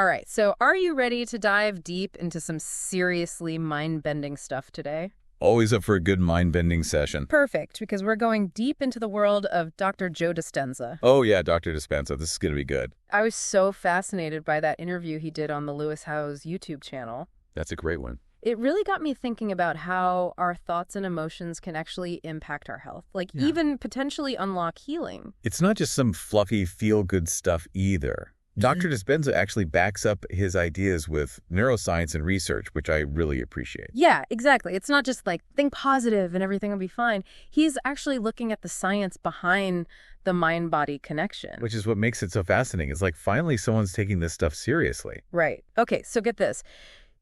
All right, so are you ready to dive deep into some seriously mind-bending stuff today? Always up for a good mind-bending session. Perfect, because we're going deep into the world of Dr. Joe Dispenza. Oh yeah, Dr. Dispenza, this is going to be good. I was so fascinated by that interview he did on the Lewis Howes YouTube channel. That's a great one. It really got me thinking about how our thoughts and emotions can actually impact our health, like even potentially unlock healing. It's not just some fluffy, feel-good stuff either. Dr. Dispenza actually backs up his ideas with neuroscience and research, which I really appreciate. Yeah, exactly. It's not just like, think positive and everything will be fine. He's actually looking at the science behind the mind-body connection. Which is what makes it so fascinating. It's like finally someone's taking this stuff seriously. Right. Okay, so get this.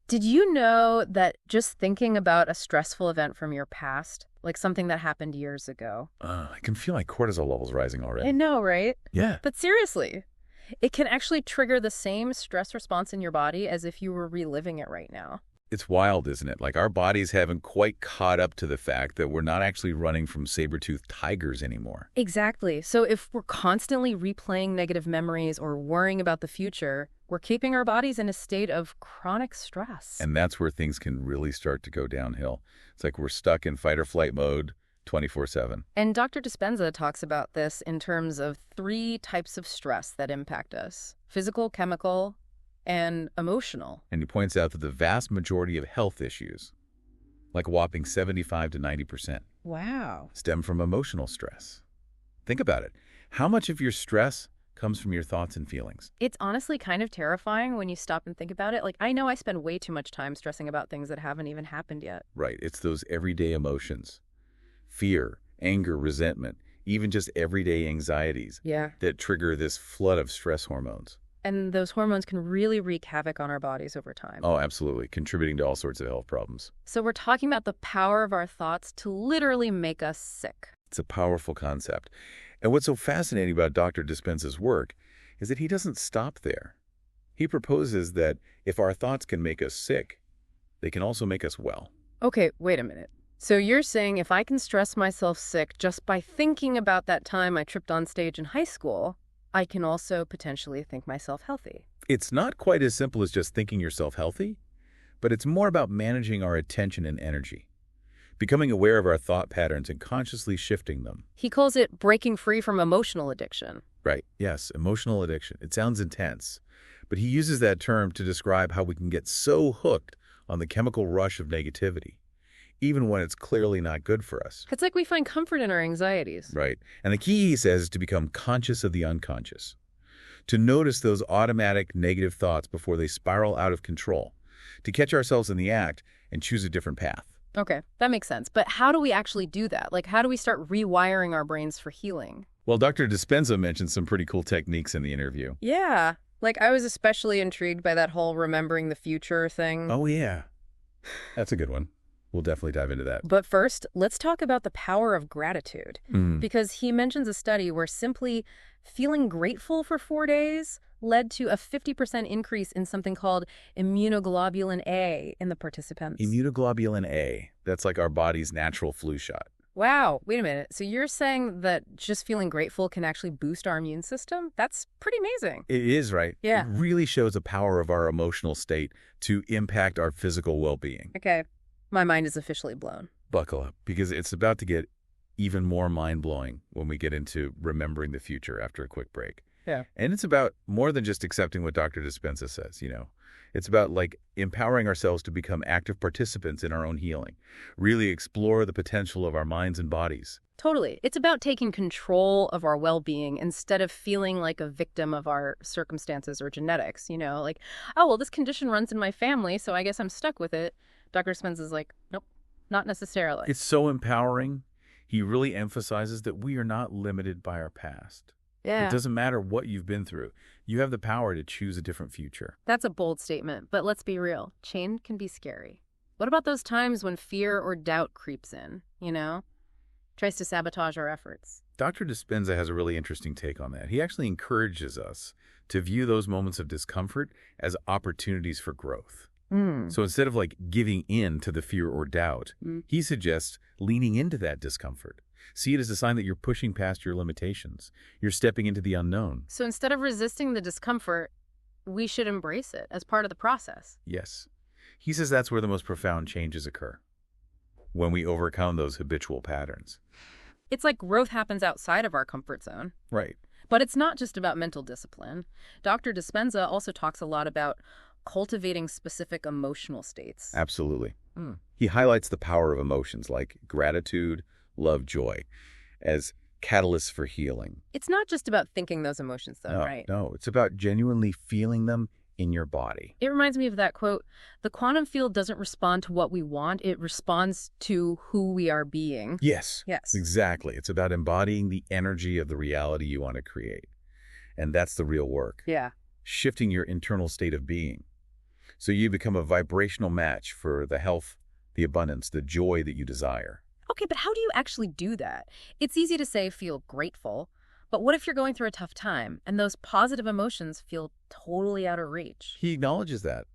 Did you know that just thinking about a stressful event from your past, like something that happened years ago? I can feel my cortisol levels rising already. I know, right? Yeah. But seriously, it can actually trigger the same stress response in your body as if you were reliving it right now. It's wild, isn't it? Like our bodies haven't quite caught up to the fact that we're not actually running from saber-toothed tigers anymore. Exactly. So if we're constantly replaying negative memories or worrying about the future, we're keeping our bodies in a state of chronic stress. And that's where things can really start to go downhill. It's like we're stuck in fight or flight mode 24/7. And Dr. Dispenza talks about this in terms of 3 types of stress that impact us: physical, chemical, and emotional. And he points out that the vast majority of health issues, like a whopping 75 to 90%, Wow. stem from emotional stress. Think about it. How much of your stress comes from your thoughts and feelings? It's honestly kind of terrifying when you stop and think about it. Like, I know I spend way too much time stressing about things that haven't even happened yet. Right. It's those everyday emotions. Fear, anger, resentment, even just everyday anxieties Yeah. that trigger this flood of stress hormones. And those hormones can really wreak havoc on our bodies over time. Oh, absolutely. Contributing to all sorts of health problems. So we're talking about the power of our thoughts to literally make us sick. It's a powerful concept. And what's so fascinating about Dr. Dispenza's work is that he doesn't stop there. He proposes that if our thoughts can make us sick, they can also make us well. Okay, wait a minute. So you're saying if I can stress myself sick just by thinking about that time I tripped on stage in high school, I can also potentially think myself healthy. It's not quite as simple as just thinking yourself healthy, but it's more about managing our attention and energy, becoming aware of our thought patterns and consciously shifting them. He calls it breaking free from emotional addiction. Right, yes, emotional addiction. It sounds intense, but he uses that term to describe how we can get so hooked on the chemical rush of negativity, even when it's clearly not good for us. It's like we find comfort in our anxieties. Right. And the key, he says, is to become conscious of the unconscious, to notice those automatic negative thoughts before they spiral out of control, to catch ourselves in the act and choose a different path. Okay, that makes sense. But how do we actually do that? Like, how do we start rewiring our brains for healing? Well, Dr. Dispenza mentioned some pretty cool techniques in the interview. Yeah. Like, I was especially intrigued by that whole remembering the future thing. Oh, yeah. That's a good one. We'll definitely dive into that. But first, let's talk about the power of gratitude. Because he mentions a study where simply feeling grateful for 4 days led to a 50% increase in something called immunoglobulin A in the participants. Immunoglobulin A. That's like our body's natural flu shot. Wow, wait a minute. So you're saying that just feeling grateful can actually boost our immune system? That's pretty amazing. It is, right? Yeah. It really shows the power of our emotional state to impact our physical well-being. Okay, my mind is officially blown. Buckle up, because it's about to get even more mind-blowing when we get into remembering the future after a quick break. Yeah. And it's about more than just accepting what Dr. Dispenza says, you know. It's about, like, empowering ourselves to become active participants in our own healing, really explore the potential of our minds and bodies. Totally. It's about taking control of our well-being instead of feeling like a victim of our circumstances or genetics, you know, like, oh, well, this condition runs in my family, so I guess I'm stuck with it. Dr. Dispenza's like, nope, not necessarily. It's so empowering. He really emphasizes that we are not limited by our past. Yeah. It doesn't matter what you've been through. You have the power to choose a different future. That's a bold statement, but let's be real. Change can be scary. What about those times when fear or doubt creeps in, you know? Tries to sabotage our efforts. Dr. Dispenza has a really interesting take on that. He actually encourages us to view those moments of discomfort as opportunities for growth. So instead of like giving in to the fear or doubt, he suggests leaning into that discomfort. See it as a sign that you're pushing past your limitations. You're stepping into the unknown. So instead of resisting the discomfort, we should embrace it as part of the process. Yes. He says that's where the most profound changes occur, when we overcome those habitual patterns. It's like growth happens outside of our comfort zone. Right. But it's not just about mental discipline. Dr. Dispenza also talks a lot about cultivating specific emotional states. Absolutely. He highlights the power of emotions like gratitude, love, joy as catalysts for healing. It's not just about thinking those emotions, though, No, right? no, it's about genuinely feeling them in your body. It reminds me of that quote, the quantum field doesn't respond to what we want, it responds to who we are being. Yes. Yes. Exactly. It's about embodying the energy of the reality you want to create. And that's the real work. Yeah. Shifting your internal state of being. So you become a vibrational match for the health, the abundance, the joy that you desire. Okay, but how do you actually do that? It's easy to say feel grateful, but what if you're going through a tough time and those positive emotions feel totally out of reach? He acknowledges that.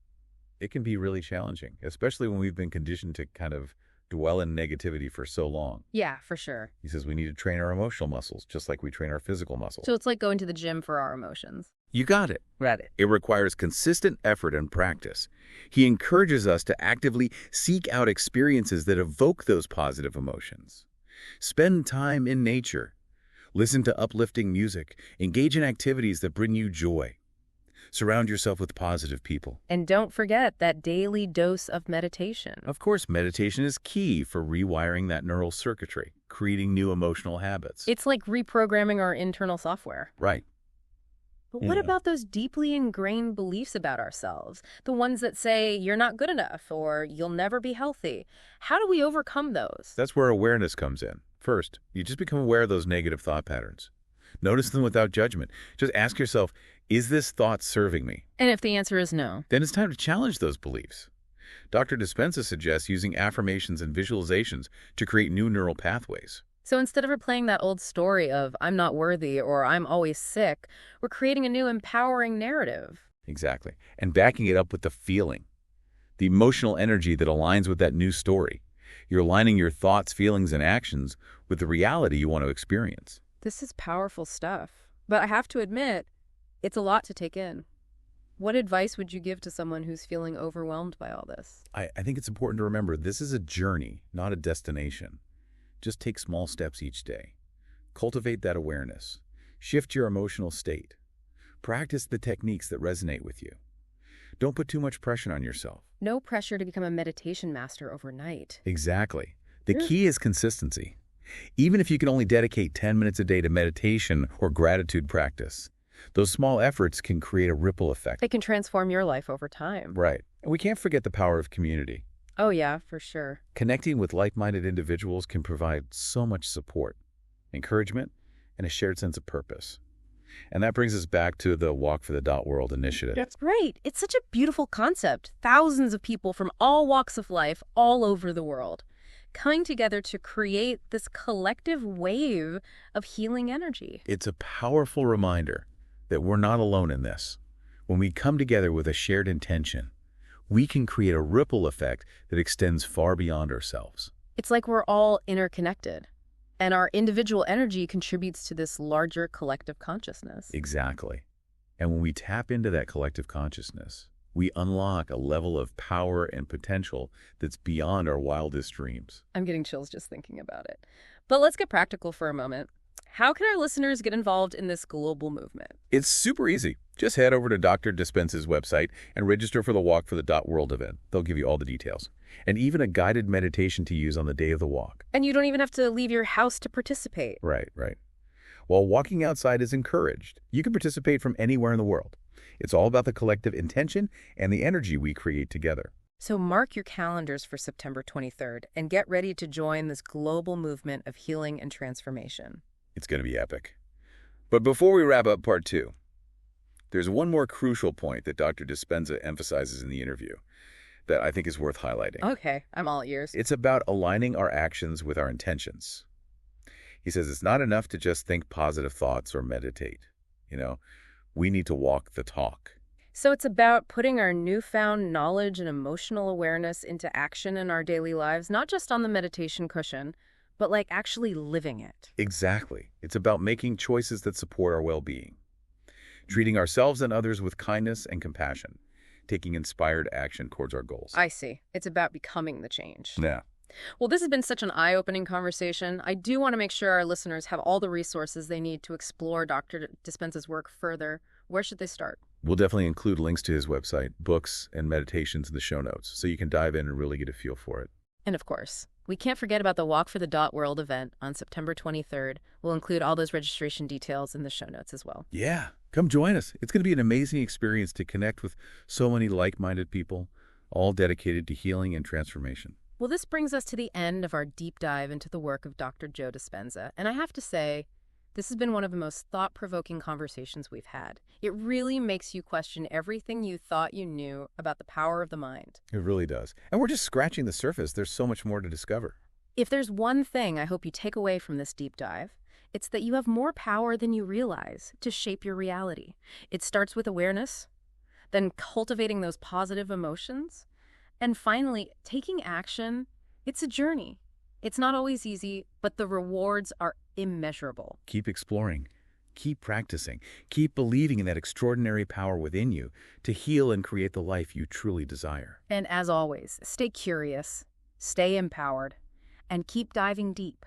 It can be really challenging, especially when we've been conditioned to kind of dwell in negativity for so long. Yeah, for sure. He says we need to train our emotional muscles, just like we train our physical muscles. So it's like going to the gym for our emotions. You got it. Read it. It requires consistent effort and practice. He encourages us to actively seek out experiences that evoke those positive emotions. Spend time in nature. Listen to uplifting music. Engage in activities that bring you joy. Surround yourself with positive people. And don't forget that daily dose of meditation. Of course, meditation is key for rewiring that neural circuitry, creating new emotional habits. It's like reprogramming our internal software. Right. But what about those deeply ingrained beliefs about ourselves? The ones that say, you're not good enough, or you'll never be healthy. How do we overcome those? That's where awareness comes in. First, you just become aware of those negative thought patterns. Notice them without judgment. Just ask yourself, is this thought serving me? And if the answer is no? Then it's time to challenge those beliefs. Dr. Dispenza suggests using affirmations and visualizations to create new neural pathways. So instead of replaying that old story of, I'm not worthy or I'm always sick, we're creating a new empowering narrative. Exactly. And backing it up with the feeling, the emotional energy that aligns with that new story. You're aligning your thoughts, feelings, and actions with the reality you want to experience. This is powerful stuff. But I have to admit, it's a lot to take in. What advice would you give to someone who's feeling overwhelmed by all this? I think it's important to remember this is a journey, not a destination. Just take small steps each day. Cultivate that awareness. Shift your emotional state. Practice the techniques that resonate with you. Don't put too much pressure on yourself. No pressure to become a meditation master overnight. Exactly. The key is consistency. Even if you can only dedicate 10 minutes a day to meditation or gratitude practice, those small efforts can create a ripple effect. It can transform your life over time. Right. And we can't forget the power of community. Oh yeah, for sure. Connecting with like-minded individuals can provide so much support, encouragement, and a shared sense of purpose. And that brings us back to the Walk for the Dot World initiative. That's right. It's such a beautiful concept. Thousands of people from all walks of life all over the world coming together to create this collective wave of healing energy. It's a powerful reminder that we're not alone in this. When we come together with a shared intention, we can create a ripple effect that extends far beyond ourselves. It's like we're all interconnected, and our individual energy contributes to this larger collective consciousness. Exactly. And when we tap into that collective consciousness, we unlock a level of power and potential that's beyond our wildest dreams. I'm getting chills just thinking about it. But let's get practical for a moment. How can our listeners get involved in this global movement? It's super easy. Just head over to Dr. Dispenza's website and register for the Walk for the Dot World event. They'll give you all the details. And even a guided meditation to use on the day of the walk. And you don't even have to leave your house to participate. Right. While walking outside is encouraged, you can participate from anywhere in the world. It's all about the collective intention and the energy we create together. So mark your calendars for September 23rd and get ready to join this global movement of healing and transformation. It's going to be epic. But before we wrap up part 2, there's one more crucial point that Dr. Dispenza emphasizes in the interview that I think is worth highlighting. Okay, I'm all ears. It's about aligning our actions with our intentions. He says it's not enough to just think positive thoughts or meditate. We need to walk the talk. So it's about putting our newfound knowledge and emotional awareness into action in our daily lives, not just on the meditation cushion, but like actually living it. Exactly. It's about making choices that support our well-being. treating ourselves and others with kindness and compassion, taking inspired action towards our goals. I see. It's about becoming the change. Yeah. Well, this has been such an eye-opening conversation. I do want to make sure our listeners have all the resources they need to explore Dr. Dispenza's work further. Where should they start? We'll definitely include links to his website, books, and meditations in the show notes, so you can dive in and really get a feel for it. And of course, we can't forget about the Walk for the Dot World event on September 23rd. We'll include all those registration details in the show notes as well. Yeah, come join us. It's going to be an amazing experience to connect with so many like-minded people, all dedicated to healing and transformation. Well, this brings us to the end of our deep dive into the work of Dr. Joe Dispenza. And I have to say, this has been one of the most thought-provoking conversations we've had. It really makes you question everything you thought you knew about the power of the mind. It really does. And we're just scratching the surface. There's so much more to discover. If there's one thing I hope you take away from this deep dive, it's that you have more power than you realize to shape your reality. It starts with awareness, then cultivating those positive emotions, and finally, taking action. It's a journey. It's not always easy, but the rewards are immeasurable. Keep exploring. Keep practicing. Keep believing in that extraordinary power within you to heal and create the life you truly desire. And as always, stay curious, stay empowered, and keep diving deep.